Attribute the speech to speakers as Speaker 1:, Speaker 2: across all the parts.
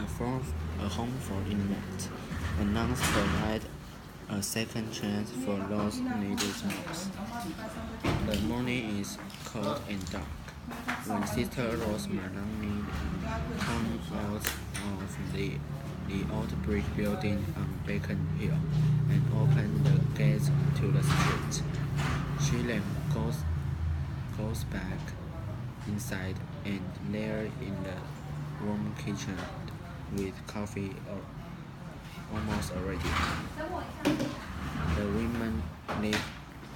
Speaker 1: a home for inmates. The nuns provide a second chance for those needing most. The morning is cold and dark. When Sister Rose Maloney came out of the old brick building on Beacon Hill and opened the gates to the street, she then goes back inside and there in the warm kitchen with coffee almost ready. The women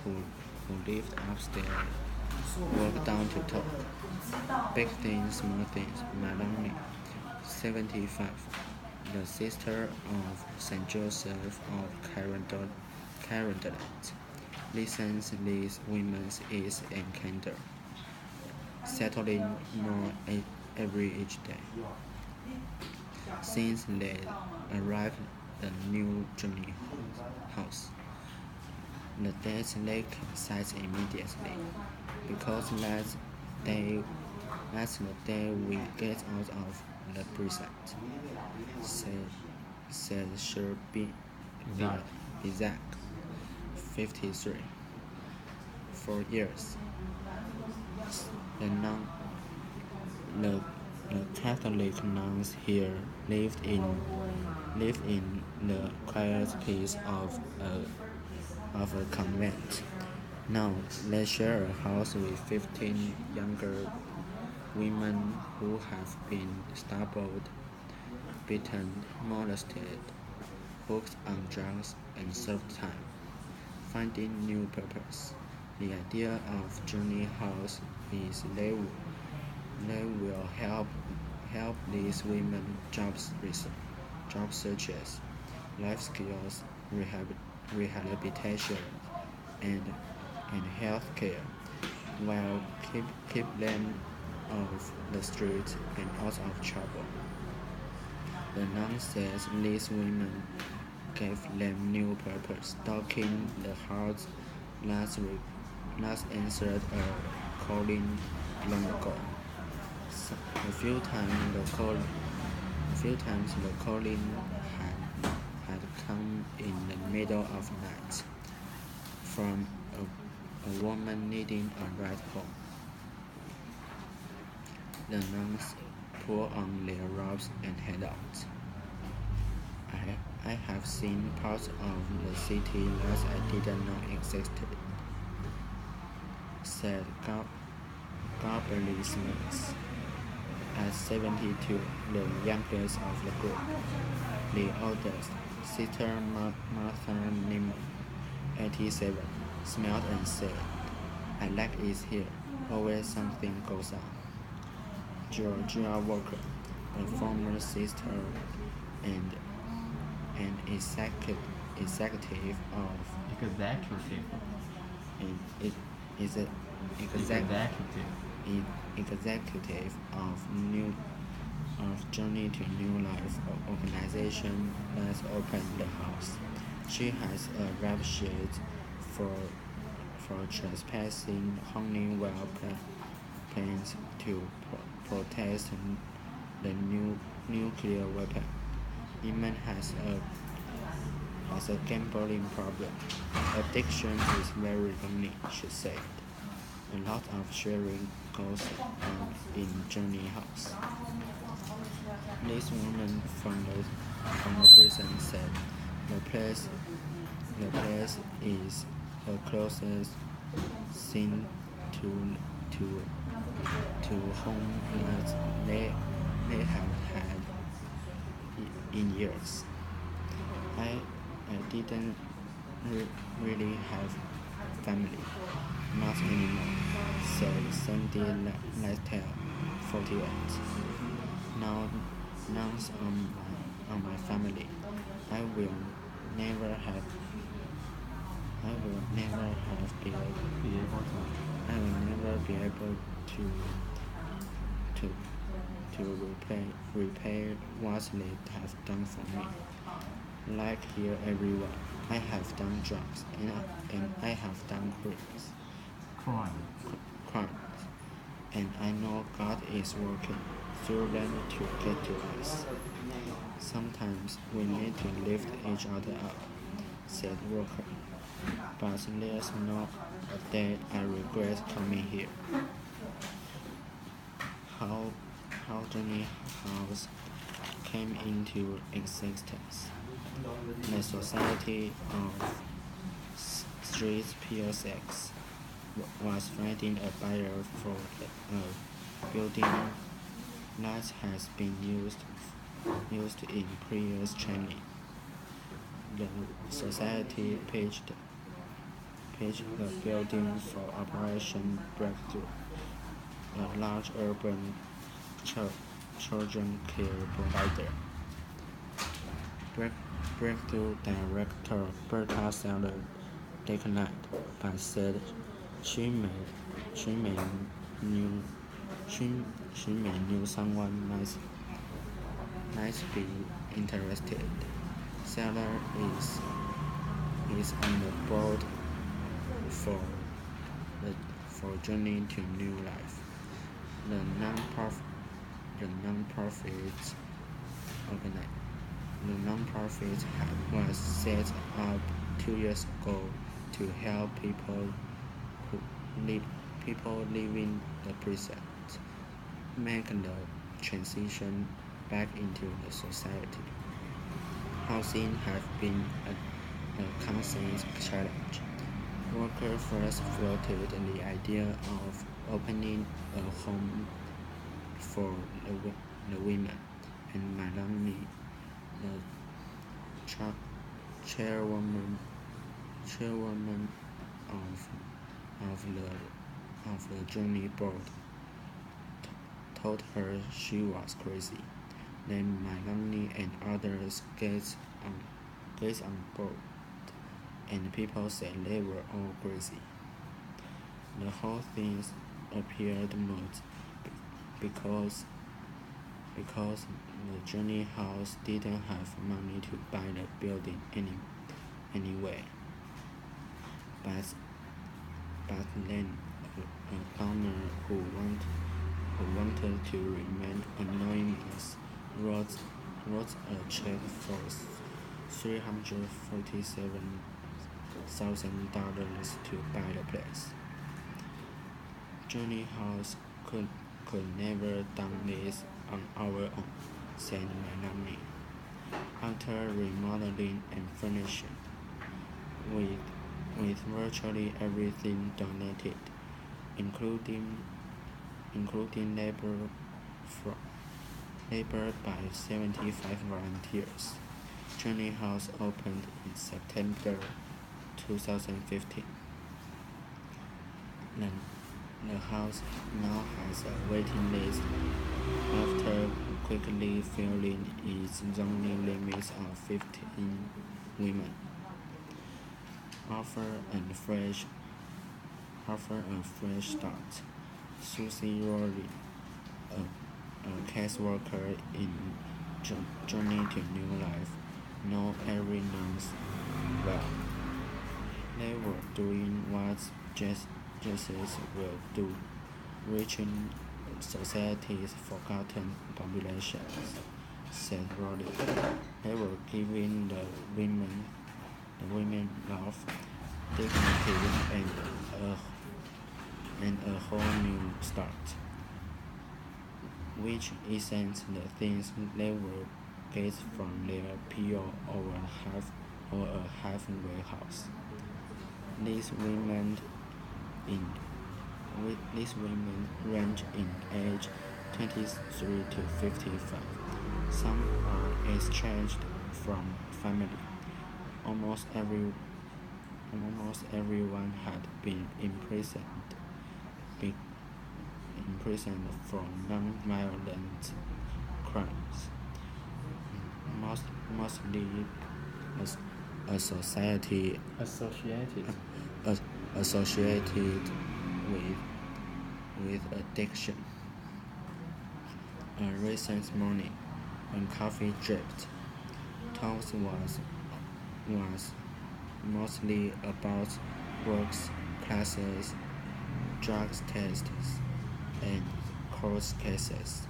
Speaker 1: who lived upstairs walked down to talk. Big things, small things. Maloney, 75, the sister of St. Joseph of Carondelet, listens these women's ease and candor, settling more each day. Since they arrived at the new journey house, the death lake sighs immediately, because that's the day we get out of the prison, said Sir Isaac, 53. For years, the Catholic nuns here lived in the quiet peace of a convent. Now they share a house with 15 younger women who have been stabbed, beaten, molested, hooked on drugs, and served time, finding new purpose. The idea of Journey House is they will help these women job searches, life skills, rehabilitation, and health care, while keep them off the street and out of trouble. The nun says these women gave them new purpose, talking the hearts last answered a calling long ago. A few times the calling had come in the middle of night from a woman needing a ride home. The nuns pull on their robes and head out. I have seen parts of the city that I didn't know existed, said Gabrielle Smith, at 72, the youngest of the group. The oldest, Sister Martha Nimmo, 87, smiled and said, "I like it here. Always something goes on." Georgia Walker, a former sister and an executive of Journey to New Life organization that opened the house. She has a rap sheet for trespassing Honeywell plans to protest the new nuclear weapon. Iman has a gambling problem. Addiction is very lonely, she said. A lot of sharing goes on in Journey House. This woman from the prison said the place is the closest thing to home that they have had in years. I didn't really have family, not anymore, said Sandy Lytle, 48. Now on my family. I will never be able to repay what they have done for me. Like here everyone, I have done drugs and I have done crimes, and I know God is working. through them to get to us. Sometimes we need to lift each other up, said Walker. But there's not a day I regret coming here. How Johnny House came into existence. The Society of Street PSX was finding a buyer for a building that has been used in previous training. The society pitched the building for Operation Breakthrough, a large urban children care provider. Breakthrough director Berta Seller declined, but said she may knew someone might be interested. Seller is on the board for Journey to New Life, the non-profit was set up 2 years ago to help people living the present make the transition back into the society. Housing has been a constant challenge. Workers first floated the idea of opening a home for the women, and Melanie, the chairwoman of the Journey board, told her she was crazy. Then Melanie and others gets on board, and people said they were all crazy. The whole thing appeared moot because the Journey House didn't have money to buy the building anyway. But then a donor who wanted to remain anonymous wrote a check for $347,000 to buy the place. Journey House could never done this on our own, said Melanie. After remodeling and furnishing, with virtually everything donated, including labor by 75 volunteers, Journey House opened in September 2015. The house now has a waiting list after quickly filling its zoning limits of 15 women. Offer a fresh start. Susie Rory, a caseworker in Journey to New Life, know every nurse well. They were doing what justices will do, reaching society's forgotten populations, said Rory. They were giving the women love, dignity, and a whole new start, which isn't the things they will get from their PO or a halfway house. These women range in age 23 to 55. Some are estranged from family. Almost everyone had been imprisoned for non-violent crimes, mostly associated with addiction. A recent morning, when coffee dripped, talks was mostly about works, classes, drugs tests, and court cases.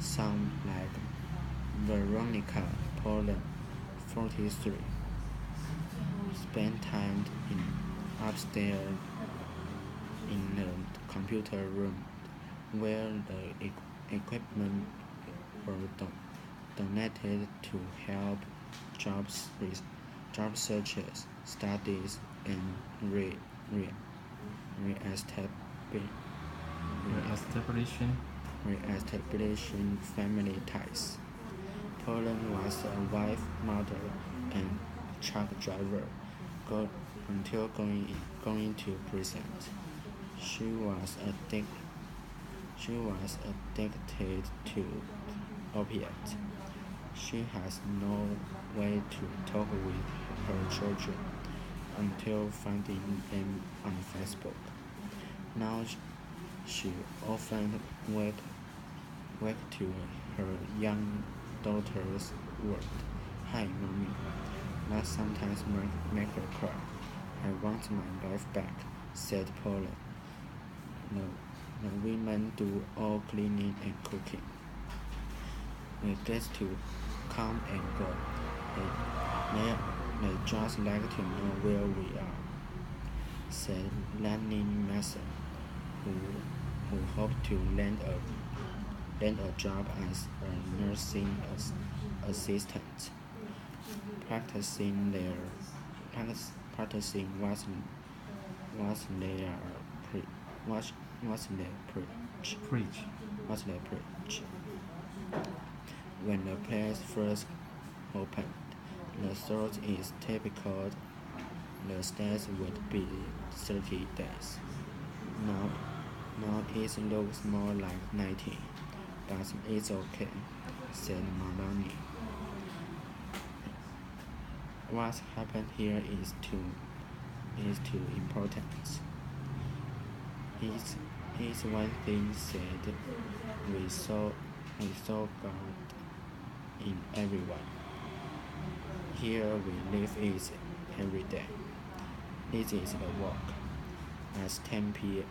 Speaker 1: Some like Veronica Poland, 43, spent time upstairs in the computer room where the equipment were donated to help job searches, studies, and
Speaker 2: Reestablishing.
Speaker 1: reestablishing family ties. Poland was a wife, mother, and truck driver until going to prison. She was addicted to opiates. She has no way to talk with her children until finding them on Facebook. Now she often wake to her young daughter's word, "Hi, mommy." That sometimes make her cry. "I want my life back," said Paula. The women do all cleaning and cooking. We get to come and go. They just like to know where we are, said Lanny Mason, who hoped to land a job as a nursing assistant. Practicing
Speaker 2: Preach.
Speaker 1: what they preach. When the place first opened, the thought is typical. The stats would be 30 days. Now it looks more like 90, but it's okay, said Maloney. What happened here is too important. It's one thing said. We saw God in everyone. Here we live it every day. This is the work. At 10 p.m.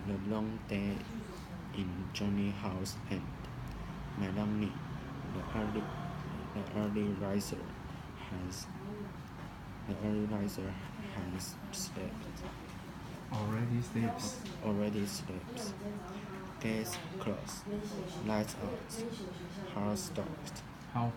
Speaker 1: The long day in Johnny House end. Melanie, the early riser, has slept. Already sleeps. Gates closed. Lights out. House stopped.
Speaker 2: How